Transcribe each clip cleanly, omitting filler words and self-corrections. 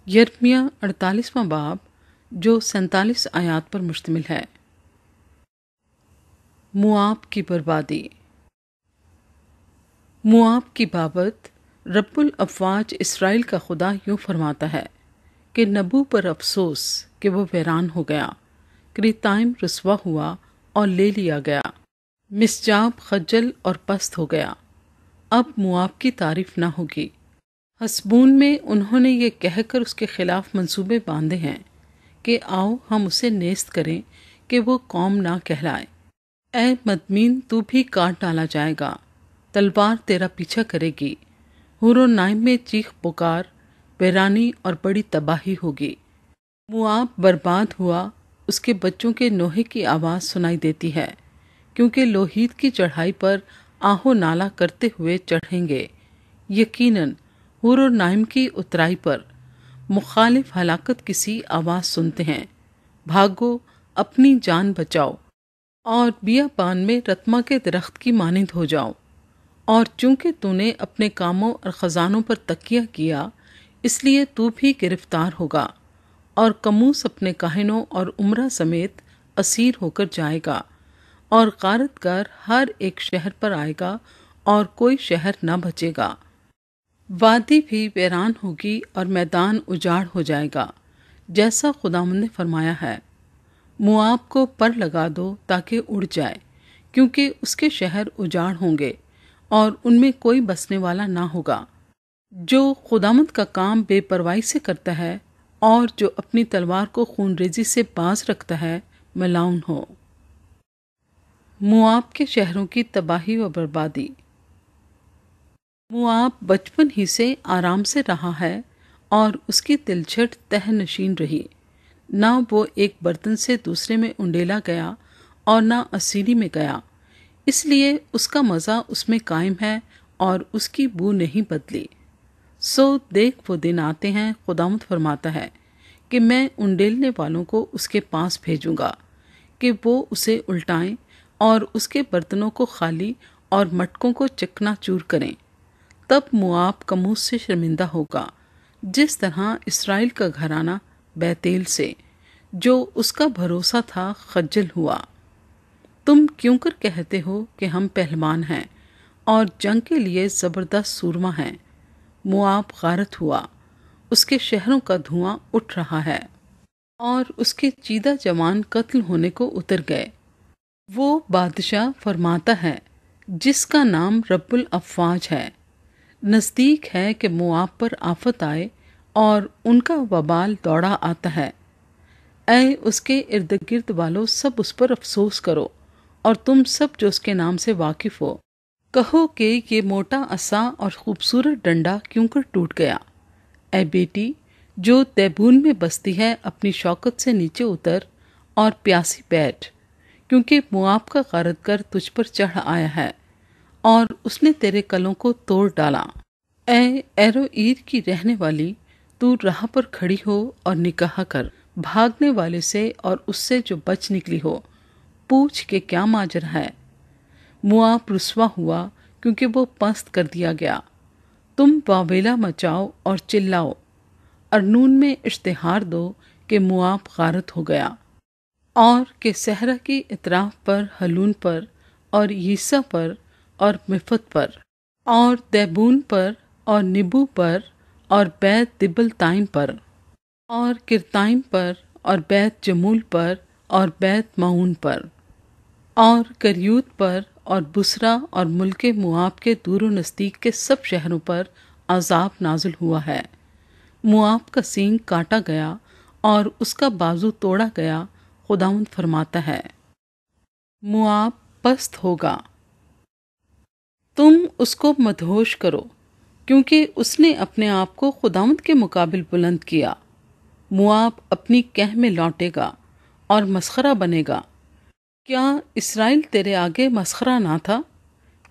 یرمیہ 48واں باب جو 47 آیات پر مشتمل ہے۔ موآب کی بربادی۔ موآب کی بابت رب الافواج اسرائیل کا خدا یوں فرماتا ہے کہ نبو پر افسوس کہ وہ ویران ہو گیا، کریتائم رسوا ہوا اور لے لیا گیا، مسجاب خجل اور پست ہو گیا، اب موآب کی تعریف نہ ہوگی۔ حسبون میں انہوں نے یہ کہہ کر اس کے خلاف منصوبے باندھے ہیں کہ آؤ ہم اسے نیست کریں کہ وہ قوم نہ کہلائے۔ اے مدمین، تو بھی کاٹ ڈالا جائے گا، تلوار تیرا پیچھا کرے گی۔ ہورونائم میں چیخ پکار، ویرانی اور بڑی تباہی ہوگی۔ موآب برباد ہوا، اس کے بچوں کے نوحے کی آواز سنائی دیتی ہے، کیونکہ لوہیت کی چڑھائی پر آہو نالا کرتے ہوئے چڑھیں گے۔ یقیناً ہورونائم کی اترائی پر مخالف ہلاکت کسی آواز سنتے ہیں، بھاگو اپنی جان بچاؤ اور بیابان میں رتما کے درخت کی مانند ہو جاؤ۔ اور چونکہ تو نے اپنے کاموں اور خزانوں پر تکیہ کیا، اس لیے تو بھی گرفتار ہوگا، اور کموس اپنے کاہنوں اور عمرہ سمیت اسیر ہو کر جائے گا، اور غارت گر ہر ایک شہر پر آئے گا اور کوئی شہر نہ بچے گا۔ وادی بھی ویران ہوگی اور میدان اجاڑ ہو جائے گا، جیسا خداوند نے فرمایا ہے۔ موآب کو پر لگا دو تاکہ اڑ جائے، کیونکہ اس کے شہر اجاڑ ہوں گے اور ان میں کوئی بسنے والا نہ ہوگا۔ جو خداوند کا کام بے پروائی سے کرتا ہے اور جو اپنی تلوار کو خون ریزی سے باز رکھتا ہے، ملعون ہو۔ موآب کے شہروں کی تباہی و بربادی۔ موآب بچپن ہی سے آرام سے رہا ہے اور اس کی تلچھٹ تہ نشین رہی، نہ وہ ایک برتن سے دوسرے میں انڈیلا گیا اور نہ اسیری میں گیا، اس لیے اس کا مزہ اس میں قائم ہے اور اس کی بو نہیں بدلی۔ سو دیکھ وہ دن آتے ہیں، خداوند فرماتا ہے، کہ میں انڈیلنے والوں کو اس کے پاس بھیجوں گا کہ وہ اسے الٹائیں اور اس کے برتنوں کو خالی اور مٹکوں کو چکنا چور کریں۔ تب موآب کموس سے شرمندہ ہوگا، جس طرح اسرائیل کا گھرانہ بیتیل سے، جو اس کا بھروسہ تھا، خجل ہوا۔ تم کیوں کر کہتے ہو کہ ہم پہلوان ہیں اور جنگ کے لیے زبردست سورما ہیں؟ موآب غارت ہوا، اس کے شہروں کا دھواں اٹھ رہا ہے اور اس کے چیدہ جوان قتل ہونے کو اتر گئے۔ وہ بادشاہ فرماتا ہے جس کا نام رب الافواج ہے، نزدیک ہے کہ موآب پر آفت آئے اور ان کا وبال دوڑا آتا ہے۔ اے اس کے ارد گرد والو، سب اس پر افسوس کرو، اور تم سب جو اس کے نام سے واقف ہو، کہو کہ یہ موٹا عصا اور خوبصورت ڈنڈا کیوں کر ٹوٹ گیا۔ اے بیٹی جو دیبون میں بستی ہے، اپنی شوکت سے نیچے اتر اور پیاسی بیٹھ، کیونکہ موآب کا غارت گر تجھ پر چڑھ آیا ہے اور اس نے تیرے کلوں کو توڑ ڈالا۔ اے ایروئیر کی رہنے والی، تو راہ پر کھڑی ہو اور نکاح کر بھاگنے والے سے اور اس سے جو بچ نکلی ہو، پوچھ کہ کیا ماجرا ہے۔ موآب رسوا ہوا کیونکہ وہ پست کر دیا گیا۔ تم واویلا مچاؤ اور چلاؤ، ارنون میں اشتہار دو کہ موآب غارت ہو گیا، اور کہ صحرا کی اطراف پر، ہلون پر اور یسا پر اور مفت پر اور دیبون پر اور نبو پر اور بیت دبل تائم پر اور کرتائم پر اور بیت جمول پر اور بیت معون پر اور کریوت پر اور بسرا اور ملک موآب کے دور و نزدیک کے سب شہروں پر عذاب نازل ہوا ہے۔ موآب کا سینگ کاٹا گیا اور اس کا بازو توڑا گیا، خداوند فرماتا ہے۔ موآب پست ہوگا، تم اس کو مدہوش کرو، کیونکہ اس نے اپنے آپ کو خداوند کے مقابل بلند کیا۔ موآب اپنی کہہ میں لوٹے گا اور مسخرہ بنے گا۔ کیا اسرائیل تیرے آگے مسخرہ نہ تھا؟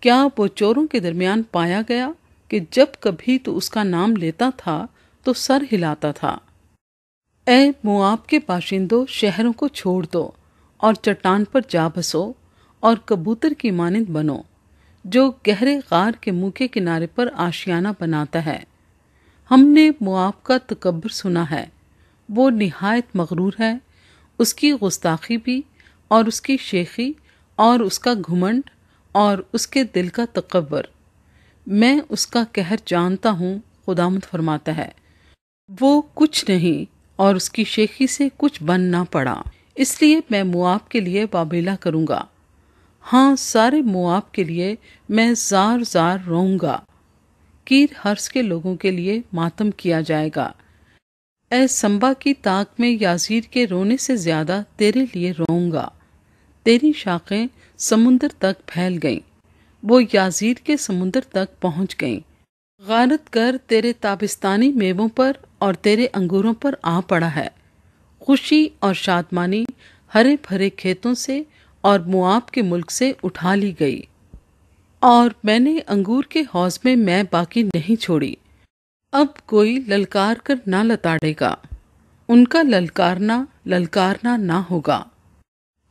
کیا وہ چوروں کے درمیان پایا گیا کہ جب کبھی تو اس کا نام لیتا تھا تو سر ہلاتا تھا؟ اے موآب کے باشندوں، شہروں کو چھوڑ دو اور چٹان پر جا بسو اور کبوتر کی مانند بنو، جو گہرے غار کے منہ کے کنارے پر آشیانہ بناتا ہے۔ ہم نے مواب کا تکبر سنا ہے، وہ نہایت مغرور ہے، اس کی گستاخی بھی اور اس کی شیخی اور اس کا گھمنڈ اور اس کے دل کا تکبر۔ میں اس کا قہر جانتا ہوں، خداوند فرماتا ہے، وہ کچھ نہیں اور اس کی شیخی سے کچھ بن نہ پڑا، اس لیے میں مواب کے لیے بابیلا کروں گا، ہاں سارے مواب کے لیے میں زار زار روؤں گا، کیر ہرس کے لوگوں کے لیے ماتم کیا جائے گا۔ اے سمبا کی طاق میں یازیر کے رونے سے زیادہ تیرے لیے روؤں گا، تیری شاخیں سمندر تک پھیل گئیں، وہ یازیر کے سمندر تک پہنچ گئیں۔ غارت گر تیرے تابستانی میووں پر اور تیرے انگوروں پر آ پڑا ہے، خوشی اور شادمانی ہرے بھرے کھیتوں سے اور مواب کے ملک سے اٹھا لی گئی، اور میں نے انگور کے حوض میں باقی نہیں چھوڑی۔ اب کوئی للکار کر نہ لتاڑے گا، ان کا للکارنا نہ ہوگا۔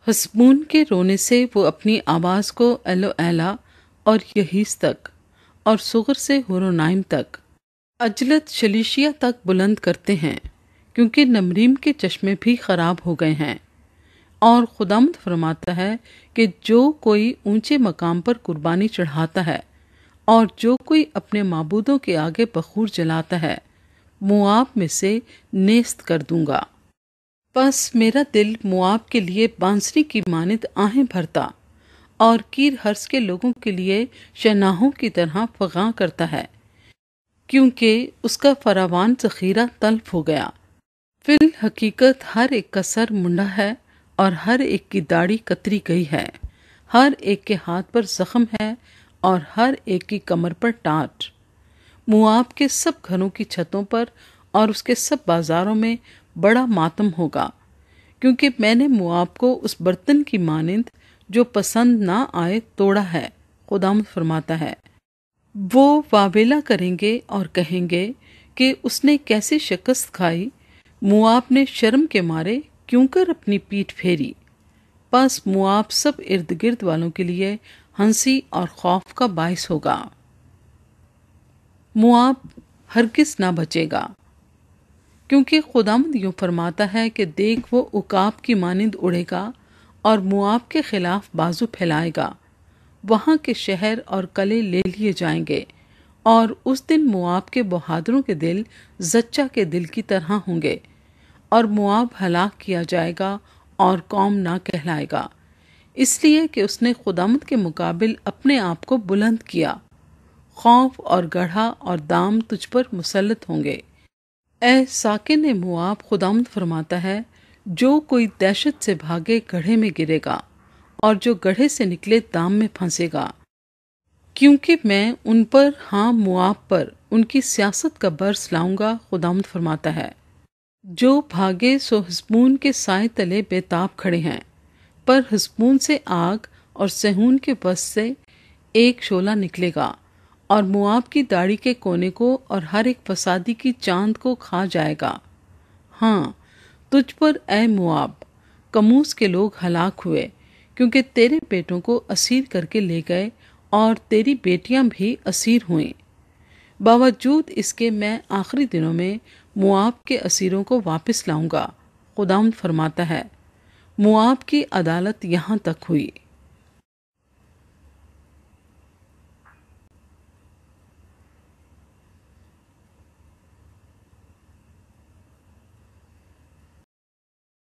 حسبون کے رونے سے وہ اپنی آواز کو ایلو ایلا اور یہیز تک اور صغر سے ہورونائم تک، اجلت شلیشیہ تک بلند کرتے ہیں، کیونکہ نمریم کے چشمے بھی خراب ہو گئے ہیں۔ اور خداوند فرماتا ہے کہ جو کوئی اونچے مقام پر قربانی چڑھاتا ہے اور جو کوئی اپنے معبودوں کے آگے بخور جلاتا ہے، مواب میں سے نیست کر دوں گا۔ پس میرا دل مواب کے لیے بانسری کی مانند آہیں بھرتا اور کیر ہرس کے لوگوں کے لیے شہناہوں کی طرح فغاں کرتا ہے، کیونکہ اس کا فراوان ذخیرہ تلف ہو گیا۔ فی الحقیقت ہر ایک کا سر منڈا ہے اور ہر ایک کی داڑھی کتری گئی ہے، ہر ایک کے ہاتھ پر زخم ہے اور ہر ایک کی کمر پر ٹاٹ۔ مواب کے سب گھروں کی چھتوں پر اور اس کے سب بازاروں میں بڑا ماتم ہوگا، کیونکہ میں نے مواب کو اس برتن کی مانند جو پسند نہ آئے توڑا ہے، خداوند فرماتا ہے۔ وہ واویلا کریں گے اور کہیں گے کہ اس نے کیسے شکست کھائی، مواب نے شرم کے مارے کیوں کر اپنی پیٹھ پھیری۔ پس مواب سب ارد گرد والوں کے لیے ہنسی اور خوف کا باعث ہوگا۔ مواب ہرگز نہ بچے گا، کیونکہ خداوند یوں فرماتا ہے کہ دیکھ وہ عقاب کی مانند اڑے گا اور مواب کے خلاف بازو پھیلائے گا، وہاں کے شہر اور قلعے لے لیے جائیں گے، اور اس دن مواب کے بہادروں کے دل زچہ کے دل کی طرح ہوں گے، اور مواب ہلاک کیا جائے گا اور قوم نہ کہلائے گا، اس لیے کہ اس نے خداوند کے مقابل اپنے آپ کو بلند کیا۔ خوف اور گڑھا اور دام تجھ پر مسلط ہوں گے۔ اے ساکن مواب، خداوند فرماتا ہے، جو کوئی دہشت سے بھاگے گڑھے میں گرے گا، اور جو گڑھے سے نکلے دام میں پھنسے گا، کیونکہ میں ان پر، ہاں مواب پر، ان کی سیاست کا برس لاؤں گا، خداوند فرماتا ہے۔ جو بھاگے سو حسبون کے سائے تلے بے تاب کھڑے ہیں، پر حسبون سے آگ اور سہون کے وسط سے ایک شعلہ نکلے گا، اور مواب کی داڑھی کے کونے کو اور ہر ایک فسادی کی چاند کو کھا جائے گا۔ ہاں تجھ پر اے مواب، کموس کے لوگ ہلاک ہوئے، کیونکہ تیرے بیٹوں کو اسیر کر کے لے گئے اور تیری بیٹیاں بھی اسیر ہوئیں۔ باوجود اس کے میں آخری دنوں میں مواب کے اسیروں کو واپس لاؤں گا، خداوند فرماتا ہے۔ مواب کی عدالت یہاں تک ہوئی۔